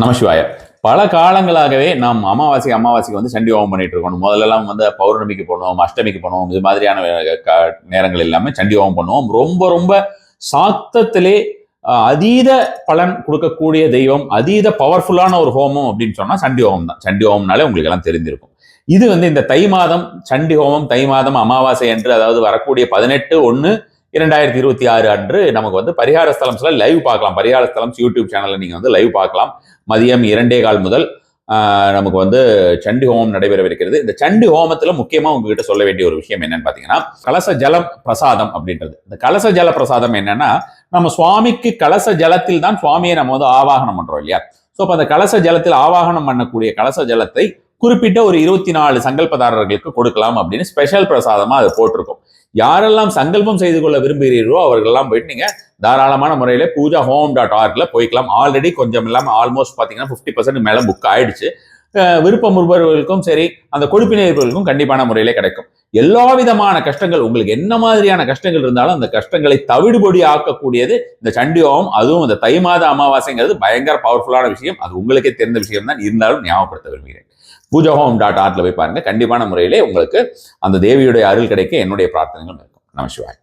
நமசிவாய. பல காலங்களாகவே நாம் அமாவாசைக்கு வந்து சண்டி ஹோமம் பண்ணிட்டு இருக்கோம். முதல்லலாம் வந்து பௌர்ணமிக்கு பண்ணுவோம், அஷ்டமிக்கு பண்ணுவோம். இது மாதிரியான நேரங்கள் எல்லாமே சண்டி ஹோமம் பண்ணுவோம். ரொம்ப ரொம்ப சாக்தத்திலே அதீத பலன் கொடுக்கக்கூடிய தெய்வம், அதீத பவர்ஃபுல்லான ஒரு ஹோமம் அப்படின்னு சொன்னா சண்டி ஹோமம் தான். சண்டி ஹோமம்னாலே உங்களுக்கு எல்லாம் தெரிஞ்சிருக்கும். இது வந்து இந்த தை மாதம் சண்டி ஹோமம், தை மாதம் அமாவாசை என்று, அதாவது வரக்கூடிய 18/1/2026 அன்று நமக்கு வந்து பரிகார ஸ்தலம்ஸ்ல லைவ் பார்க்கலாம். பரிகார ஸ்தலம்ஸ் யூடியூப் சேனல்ல நீங்க வந்து லைவ் பார்க்கலாம். மதியம் 2:15 முதல் நமக்கு வந்து சண்டி ஹோமம் நடைபெறவிருக்கிறது. இந்த சண்டி ஹோமத்துல முக்கியமா உங்ககிட்ட சொல்ல வேண்டிய ஒரு விஷயம் என்னன்னு பாத்தீங்கன்னா, கலச ஜலம் பிரசாதம் அப்படின்றது. இந்த கலச ஜல பிரசாதம் என்னன்னா, நம்ம சுவாமிக்கு கலச ஜலத்தில் தான் சுவாமியை நம்ம வந்து ஆவாகனம் பண்றோம் இல்லையா? சோ அப்ப அந்த கலச ஜலத்தில் ஆவாகனம் பண்ணக்கூடிய கலச ஜலத்தை குறிப்பிட்ட ஒரு 24 சங்கல்பதாரர்களுக்கு கொடுக்கலாம் அப்படின்னு ஸ்பெஷல் பிரசாதமா அது போட்டிருக்கும். யாரெல்லாம் சங்கல்பம் செய்து கொள்ள விரும்புகிறீர்களோ அவர்களெல்லாம் போயிட்டு நீங்க தாராளமான முறையில poojahoam.org போய்க்கலாம். ஆல்ரெடி கொஞ்சம் இல்லாம ஆல்மோஸ்ட் பாத்தீங்கன்னா 50% மேல புக் ஆயிடுச்சு. விருப்பம் உருவர்களுக்கும் சரி, அந்த கொடுப்பினர்களுக்கும் கண்டிப்பான முறையிலே கிடைக்கும். எல்லா விதமான கஷ்டங்கள், உங்களுக்கு என்ன மாதிரியான கஷ்டங்கள் இருந்தாலும் அந்த கஷ்டங்களை தவிடுபொடி ஆக்கக்கூடியது இந்த சண்டி ஹோமம். அதுவும் இந்த தை மாத அமாவாசைங்கிறது பயங்கர பவர்ஃபுல்லான விஷயம். அது உங்களுக்கே தெரிந்த விஷயம் தான், இருந்தாலும் ஞாபகப்படுத்த விரும்புகிறேன். poojahoam.org போய் பாருங்க. கண்டிப்பான முறையிலே உங்களுக்கு அந்த தேவியுடைய அருள் கிடைக்க என்னுடைய பிரார்த்தனைகள் இருக்கும். நமசிவாய்.